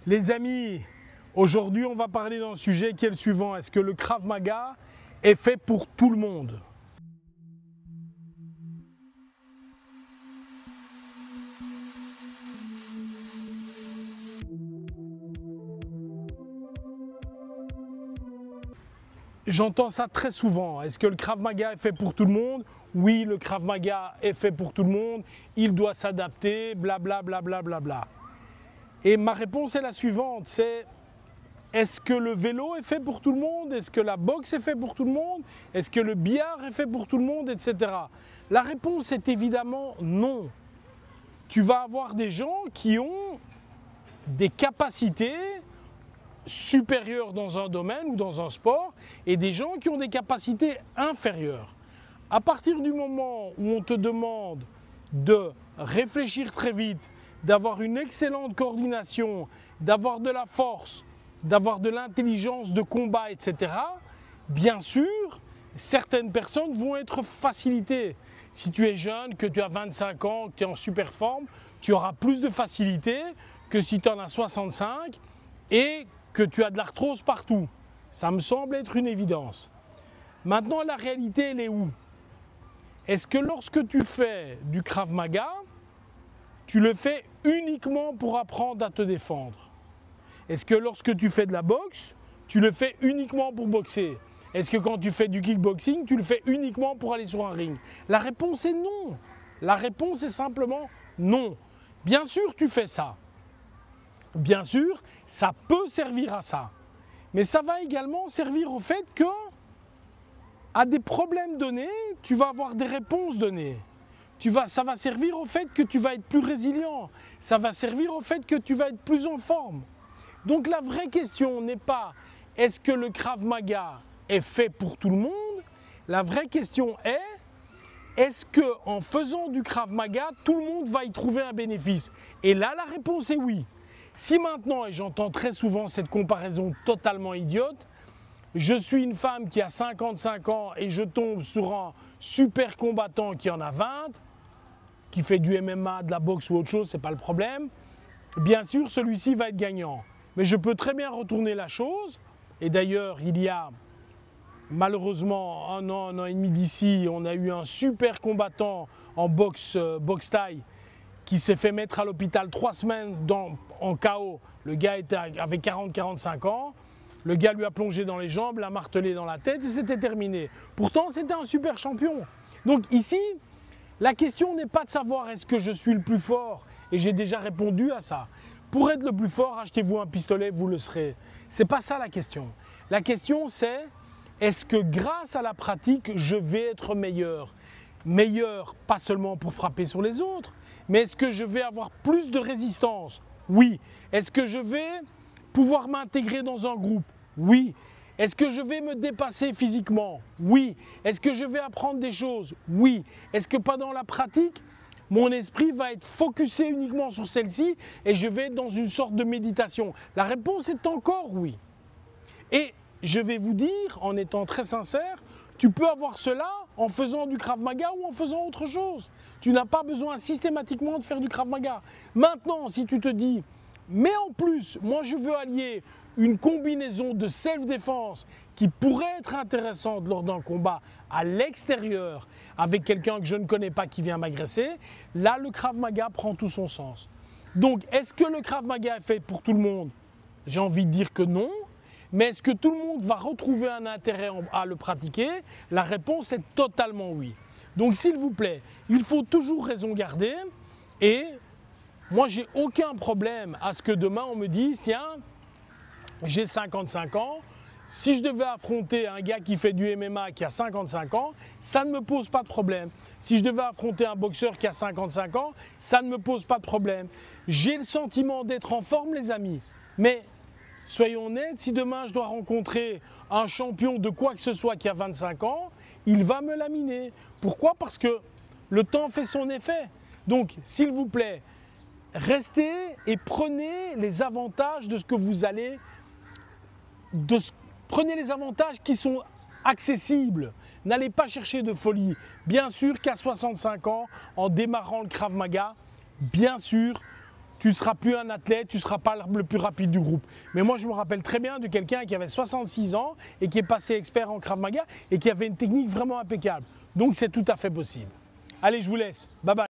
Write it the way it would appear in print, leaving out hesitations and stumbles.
Les amis, aujourd'hui on va parler d'un sujet qui est le suivant. Est-ce que le Krav Maga est fait pour tout le monde? J'entends ça très souvent. Est-ce que le Krav Maga est fait pour tout le monde? Oui, le Krav Maga est fait pour tout le monde. Il doit s'adapter, blablabla. Bla, bla, bla, bla. Et ma réponse est la suivante, c'est est-ce que le vélo est fait pour tout le monde? Est-ce que la boxe est fait pour tout le monde? Est-ce que le billard est fait pour tout le monde, etc. La réponse est évidemment non. Tu vas avoir des gens qui ont des capacités supérieures dans un domaine ou dans un sport et des gens qui ont des capacités inférieures. À partir du moment où on te demande de réfléchir très vite, d'avoir une excellente coordination, d'avoir de la force, d'avoir de l'intelligence de combat, etc., bien sûr, certaines personnes vont être facilitées. Si tu es jeune, que tu as 25 ans, que tu es en super forme, tu auras plus de facilité que si tu en as 65 et que tu as de l'arthrose partout. Ça me semble être une évidence. Maintenant, la réalité, elle est où? Est-ce que lorsque tu fais du Krav Maga, tu le fais uniquement pour apprendre à te défendre? Est-ce que lorsque tu fais de la boxe, tu le fais uniquement pour boxer? Est-ce que quand tu fais du kickboxing, tu le fais uniquement pour aller sur un ring? La réponse est non. La réponse est simplement non. Bien sûr, tu fais ça. Bien sûr, ça peut servir à ça. Mais ça va également servir au fait que, à des problèmes donnés, tu vas avoir des réponses données. Ça va servir au fait que tu vas être plus résilient. Ça va servir au fait que tu vas être plus en forme. Donc la vraie question n'est pas est-ce que le Krav Maga est fait pour tout le monde? La vraie question est-ce qu'en faisant du Krav Maga, tout le monde va y trouver un bénéfice? Et là, la réponse est oui. Si maintenant, et j'entends très souvent cette comparaison totalement idiote, je suis une femme qui a 55 ans et je tombe sur un super combattant qui en a 20, qui fait du MMA, de la boxe ou autre chose, ce n'est pas le problème. Bien sûr, celui-ci va être gagnant. Mais je peux très bien retourner la chose. Et d'ailleurs, il y a malheureusement un an et demi d'ici, on a eu un super combattant en boxe thaï qui s'est fait mettre à l'hôpital 3 semaines en KO. Le gars avait 40-45 ans. Le gars lui a plongé dans les jambes, l'a martelé dans la tête et c'était terminé. Pourtant, c'était un super champion. Donc ici, la question n'est pas de savoir est-ce que je suis le plus fort. Et j'ai déjà répondu à ça. Pour être le plus fort, achetez-vous un pistolet, vous le serez. C'est pas ça la question. La question c'est, est-ce que grâce à la pratique, je vais être meilleur? Meilleur, pas seulement pour frapper sur les autres, mais est-ce que je vais avoir plus de résistance? Oui. Est-ce que je vais pouvoir m'intégrer dans un groupe? Oui. Est-ce que je vais me dépasser physiquement? Oui. Est-ce que je vais apprendre des choses? Oui. Est-ce que pendant la pratique, mon esprit va être focusé uniquement sur celle-ci et je vais être dans une sorte de méditation? La réponse est encore oui. Et je vais vous dire, en étant très sincère, tu peux avoir cela en faisant du Krav Maga ou en faisant autre chose. Tu n'as pas besoin systématiquement de faire du Krav Maga. Maintenant, si tu te dis, mais en plus, moi je veux allier une combinaison de self-défense qui pourrait être intéressante lors d'un combat à l'extérieur avec quelqu'un que je ne connais pas qui vient m'agresser, là le Krav Maga prend tout son sens. Donc, est-ce que le Krav Maga est fait pour tout le monde? J'ai envie de dire que non. Mais est-ce que tout le monde va retrouver un intérêt à le pratiquer? La réponse est totalement oui. Donc s'il vous plaît, il faut toujours raison garder et moi j'ai aucun problème à ce que demain on me dise tiens, j'ai 55 ans, si je devais affronter un gars qui fait du MMA qui a 55 ans, ça ne me pose pas de problème. Si je devais affronter un boxeur qui a 55 ans, ça ne me pose pas de problème. J'ai le sentiment d'être en forme les amis, mais soyons honnêtes, si demain je dois rencontrer un champion de quoi que ce soit qui a 25 ans, il va me laminer. Pourquoi? Parce que le temps fait son effet. Donc, s'il vous plaît, restez et prenez les avantages de ce que vous allez... Prenez les avantages qui sont accessibles. N'allez pas chercher de folie. Bien sûr qu'à 65 ans, en démarrant le Krav Maga, bien sûr, tu ne seras plus un athlète, tu ne seras pas le plus rapide du groupe. Mais moi, je me rappelle très bien de quelqu'un qui avait 66 ans et qui est passé expert en Krav Maga et qui avait une technique vraiment impeccable. Donc, c'est tout à fait possible. Allez, je vous laisse. Bye bye.